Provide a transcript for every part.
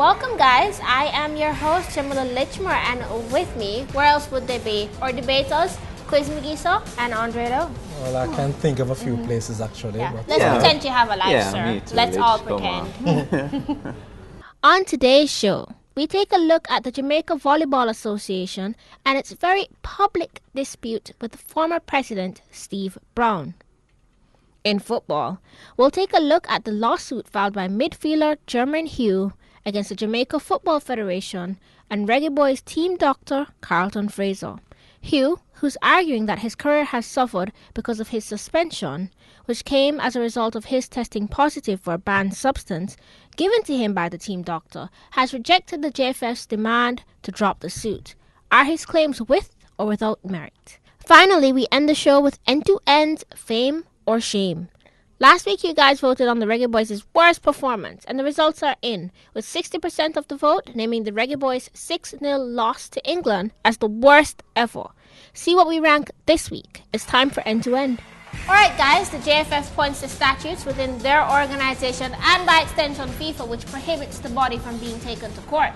Welcome, guys. I am your host, Jamila Lichmer, and with me, where else would they be? Our debaters, Kwesi Mugisa and Andre Lowe. Well, I can think of a few places actually. Yeah. But Let's pretend you have a life, Yeah, sir. me too, Let's Rich. all Come pretend. On today's show, we take a look at the Jamaica Volleyball Association and its very public dispute with former President Steve Brown. In football, we'll take a look at the lawsuit filed by midfielder Jermaine Hue against the Jamaica Football Federation and Reggae Boys team doctor Carlton Fraser. Hue, who's arguing that his career has suffered because of his suspension, which came as a result of his testing positive for a banned substance given to him by the team doctor, has rejected the JFF's demand to drop the suit. Are his claims with or without merit? Finally, we end the show with END2END fame or shame. Last week, you guys voted on the Reggae Boys' worst performance, and the results are in, with 60% of the vote naming the Reggae Boys' 6-0 loss to England as the worst ever. See what we rank this week. It's time for END2END. Alright, guys, the JFF points to statutes within their organization and by extension FIFA, which prohibits the body from being taken to court.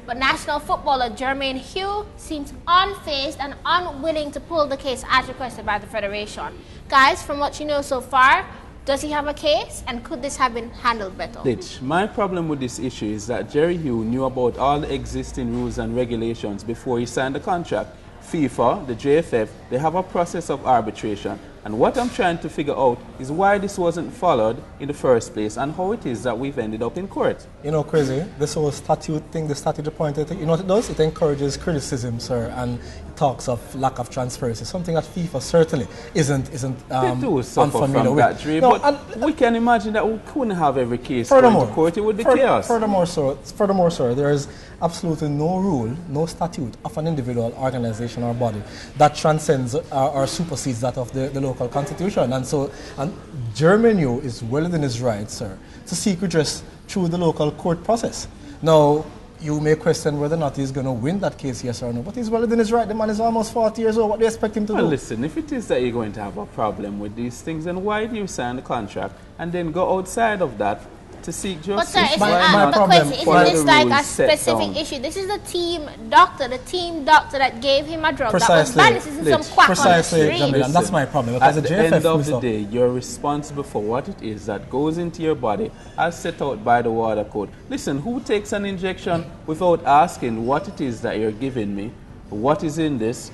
But national footballer Jermaine Hue seems unfazed and unwilling to pull the case as requested by the Federation. Guys, from what you know so far, does he have a case, and could this have been handled better? My problem with this issue is that Jerry Hue knew about all the existing rules and regulations before he signed the contract. FIFA, the JFF, they have a process of arbitration. And what I'm trying to figure out is why this wasn't followed in the first place and how it is that we've ended up in court. you know, Kwesi, this whole statute thing, the statute appointed, you know what it does? It encourages criticism, sir, and talks of lack of transparency, something that FIFA certainly isn't They do suffer unfamiliar from with. that, Dre, No, but we can imagine that we couldn't have every case going to court. It would be chaos. Furthermore, sir, there is absolutely no rule, no statute of an individual, organization, or body that transcends or supersedes that of the local constitution. And so, Jermaine Hue is well within his rights, sir, to seek redress through the local court process. Now, you may question whether or not he's going to win that case, yes or no, but he's well within his right. The man is almost 40 years old. What do you expect him to do? Well, listen, if it is that you're going to have a problem with these things, then why do you sign the contract and then go outside of that to seek justice? But sir, isn't this like a specific issue? This is the team doctor that gave him a drug Precisely. that was banned. This isn't some quack on the street. Jamil, and that's my problem. Because At the JFF end of the day, you're responsible for what it is that goes into your body as set out by the water code. Listen, who takes an injection without asking what it is that you're giving me? What is in this?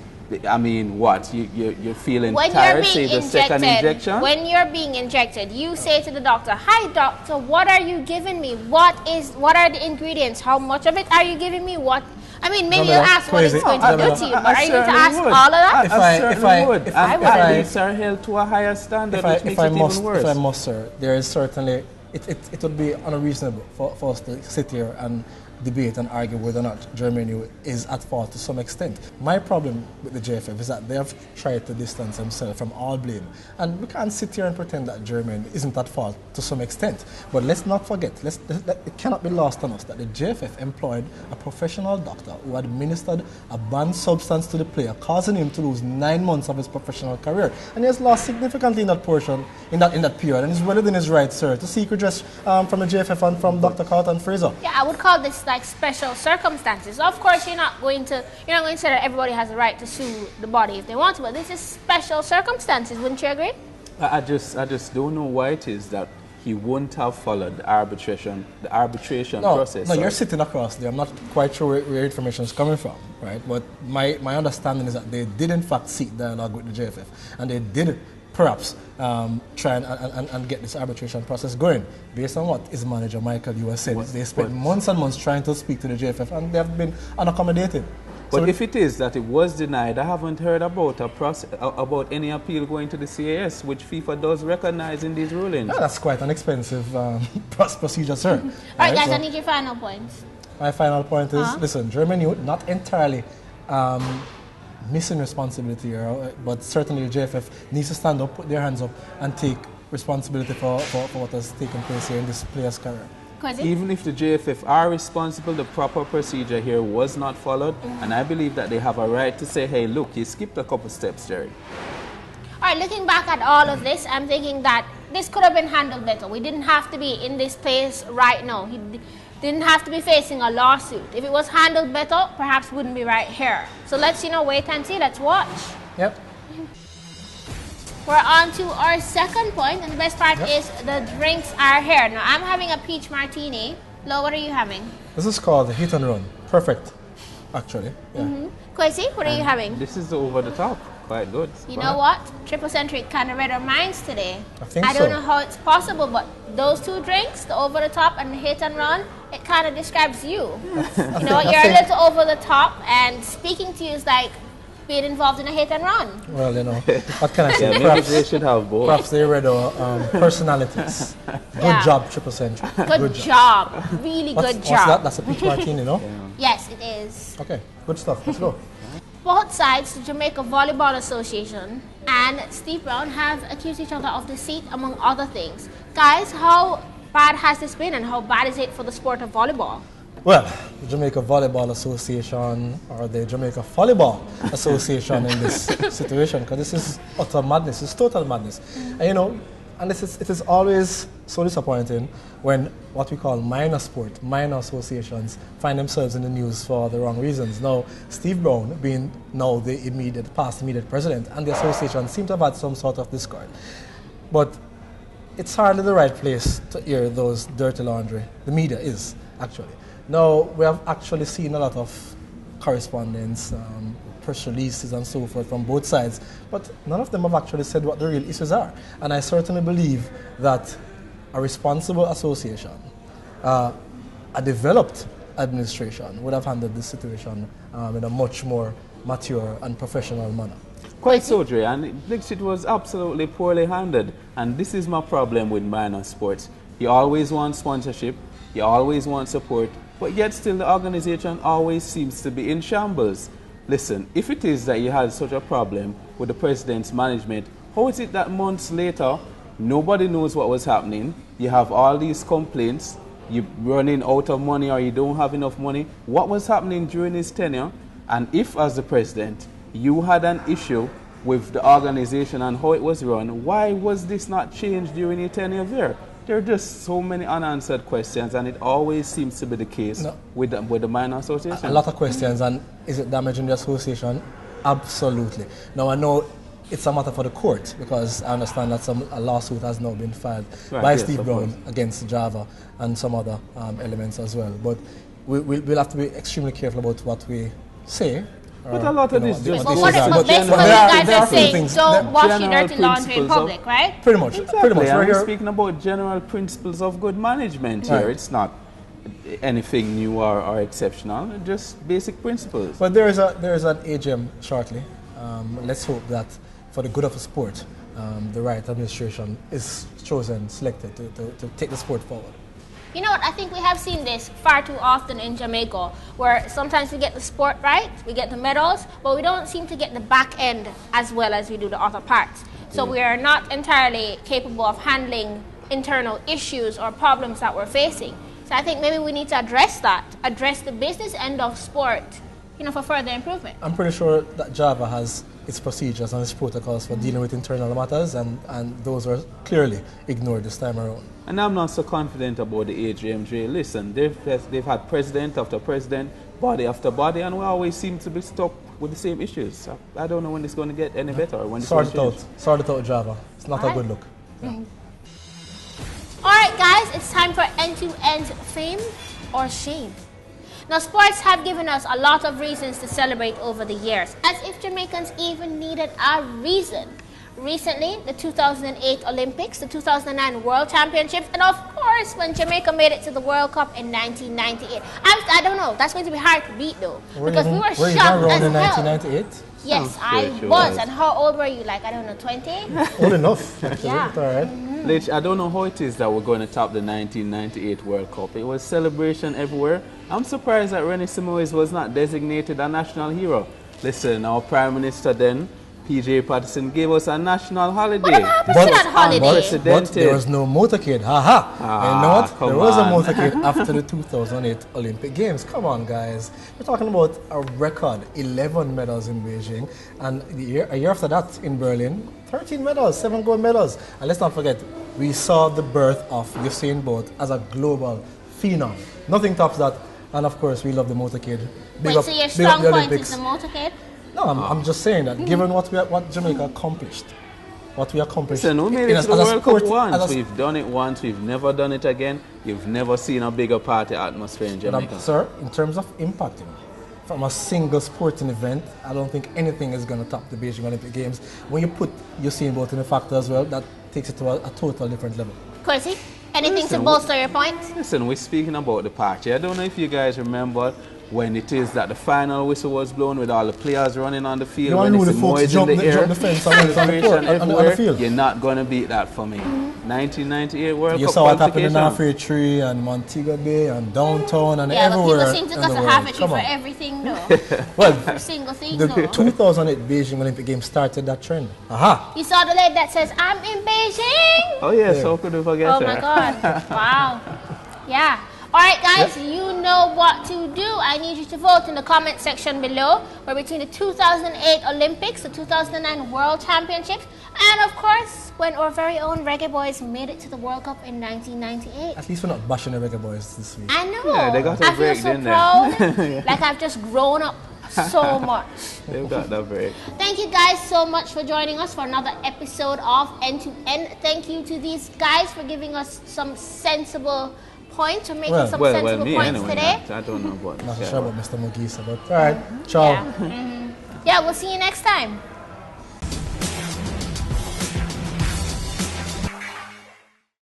I mean, what? You're feeling tired, say the second injection? When you're being injected, you say to the doctor, "Hi doctor, what are you giving me? What are the ingredients? How much of it are you giving me? What?" I mean, maybe you'll ask what it's going to do to you, but are you going to ask all of that? I certainly would. And athletes are held to a higher standard, which makes it even worse. If I must, sir, there is certainly, it would be unreasonable for us to sit here and debate and argue whether or not Jermaine Hue is at fault to some extent. My problem with the JFF is that they have tried to distance themselves from all blame. And we can't sit here and pretend that Jermaine isn't at fault to some extent. But let's not forget, it cannot be lost on us that the JFF employed a professional doctor who administered a banned substance to the player, causing him to lose 9 months of his professional career. And he has lost significantly in that portion, in that period. And he's well within his right, sir, to seek redress from the JFF and from Dr. Carlton Fraser. Yeah, I would call this like special circumstances. Of course, you're not going to say that everybody has a right to sue the body if they want to, but this is special circumstances. Wouldn't you agree? I just don't know why it is that he wouldn't have followed the arbitration process. No, you're sitting across there. I'm not quite sure where your information is coming from, right? But my understanding is that they did in fact seek dialogue with the JFF, and they did perhaps try and get this arbitration process going, based on what his manager Michael Hue said. They spent months and months trying to speak to the JFF, and they have been unaccommodated. But so if it is that it was denied, I haven't heard about about any appeal going to the CAS, which FIFA does recognize in these rulings. Yeah, that's quite an expensive procedure, sir. All right, guys, I need your final points. My final point is, listen, Jermaine Hue, not entirely missing responsibility here, but certainly the JFF needs to stand up, put their hands up, and take responsibility for what has taken place here in this player's career. Even if the JFF are responsible, the proper procedure here was not followed, and I believe that they have a right to say, hey, look, you skipped a couple steps, Jerry. All right, looking back at all of this, I'm thinking that this could have been handled better. We didn't have to be in this place right now. didn't have to be facing a lawsuit. If it was handled better, perhaps wouldn't be right here. So let's, wait and see. Let's watch. Yep. We're on to our second point, and the best part is the drinks are here. Now, I'm having a peach martini. Lowe, what are you having? This is called the hit and run. Perfect, actually. Yeah. Kwesi, what are you having? This is over the top. Quite good. You know what? Triple Century kind of read our minds today. I don't know how it's possible, but those two drinks, the over the top and the hit and run, it kind of describes you. You know, you're a little over the top, and speaking to you is like being involved in a hit and run. Well, what can I say? Maybe they should have both. Perhaps they read our personalities. Good job, Triple Century. Good job. Really good job. What's that? That's a peach martini, no? Yes, it is. Okay, good stuff. Let's go. Both sides, the Jamaica Volleyball Association and Steve Brown, have accused each other of deceit, among other things. Guys, how bad has this been, and how bad is it for the sport of volleyball? Well, the Jamaica Volleyball Association, or the Jamaica Volleyball Association in this situation, because this is utter madness, it's total madness. And and it is always so disappointing when what we call minor sport, minor associations find themselves in the news for the wrong reasons. Now, Steve Brown being now the past immediate president, and the association seem to have had some sort of discord. But it's hardly the right place to air those dirty laundry. The media is, actually. Now, we have actually seen a lot of correspondence, press releases and so forth from both sides, but none of them have actually said what the real issues are. And I certainly believe that a responsible association, a developed administration would have handled this situation in a much more mature and professional manner. Quite so, Dre, and it was absolutely poorly handled. And this is my problem with minor sports. You always want sponsorship, you always want support, but yet still the organization always seems to be in shambles. Listen, if it is that you had such a problem with the president's management, how is it that months later, nobody knows what was happening? You have all these complaints, you're running out of money or you don't have enough money. What was happening during his tenure? And if, as the president, you had an issue with the organization and how it was run, why was this not changed during your tenure there? There are just so many unanswered questions, and it always seems to be the case with the minor association. A lot of questions, and is it damaging the association? Absolutely. Now, I know it's a matter for the court, because I understand that a lawsuit has now been filed by Steve Brown against Java and some other elements as well. But we'll have to be extremely careful about what we say. But a lot of this just... But basically what you guys are saying, don't wash your dirty laundry in public, right? Pretty much. Exactly. Pretty much. We're speaking about general principles of good management here. It's not anything new or exceptional, just basic principles. But there is an AGM shortly. Let's hope that for the good of the sport, the right administration is chosen, selected to take the sport forward. You know what, I think we have seen this far too often in Jamaica, where sometimes we get the sport right, we get the medals, but we don't seem to get the back end as well as we do the other parts. So we are not entirely capable of handling internal issues or problems that we're facing. So I think maybe we need to address the business end of sport, for further improvement. I'm pretty sure that Java has its procedures and its protocols for dealing with internal matters, and those were clearly ignored this time around. And I'm not so confident about the AGMJ. Listen, they've had president after president, body after body, and we always seem to be stuck with the same issues. I don't know when it's going to get any better. When Sort it out, Java. It's not a good look. Alright guys, it's time for end-to-end fame or shame. Now, sports have given us a lot of reasons to celebrate over the years, as if Jamaicans even needed a reason. Recently, the 2008 Olympics, the 2009 World Championships, and of course, when Jamaica made it to the World Cup in 1998. I don't know, that's going to be hard to beat though, because we were shocked as in hell. 1998? Yes, I was. And how old were you? Like, I don't know, 20? Old enough, actually. Yeah. It's all right. Lich, I don't know how it is that we're going to top the 1998 World Cup. It was celebration everywhere. I'm surprised that Rennie Simoes was not designated a national hero. Listen, our Prime Minister then, PJ Patterson, gave us a national holiday. What happened to that holiday? But there was no motorcade. You know what? There was a motorcade after the 2008 Olympic Games. Come on, guys. We're talking about a record 11 medals in Beijing, and a year after that in Berlin, 13 medals, 7 gold medals. And let's not forget, we saw the birth of Usain Bolt as a global phenom. Nothing tops that. And of course, we love the motorcade. Wait, so your strong point is the motorcade? No, I'm just saying that given what Jamaica accomplished, what we accomplished. Listen, we made it to the World Cup once. We've done it once. We've never done it again. You've never seen a bigger party atmosphere in Jamaica. Sir, in terms of impacting, from a single sporting event, I don't think anything is going to top the Beijing Olympic Games. When you put Usain Bolt in the factor as well, that takes it to a total different level. Kwesi, anything to bolster your point? Listen, we're speaking about the party. I don't know if you guys remember when it is that the final whistle was blown with all the players running on the field. You when want the folks jump the fence on the field. You're not going to beat that for me. 1998 World Cup You saw what happened in Halfway Tree and Montego Bay and downtown and everywhere. Yeah, but people seem to go to Halfway Tree for everything, though. Well, for single thing, the though. 2008 Beijing Olympic Games started that trend. Aha! You saw the lady that says, "I'm in Beijing." Oh yeah, so could we forget her? Oh my God! Wow. Yeah. All right, guys, you know what to do. I need you to vote in the comment section below. We're between the 2008 Olympics, the 2009 World Championships, and of course, when our very own Reggae Boys made it to the World Cup in 1998. At least we're not bashing the Reggae Boys this week. I know. Yeah, they got a I break, feel so didn't they? proud. Like I've just grown up so much. They've got that break. Thank you guys so much for joining us for another episode of End2End. Thank you to these guys for giving us some sensible points, or making some sensible points anyway, today. I don't know about Not sure about Mr. Mugisa, but all right, ciao. Yeah, we'll see you next time.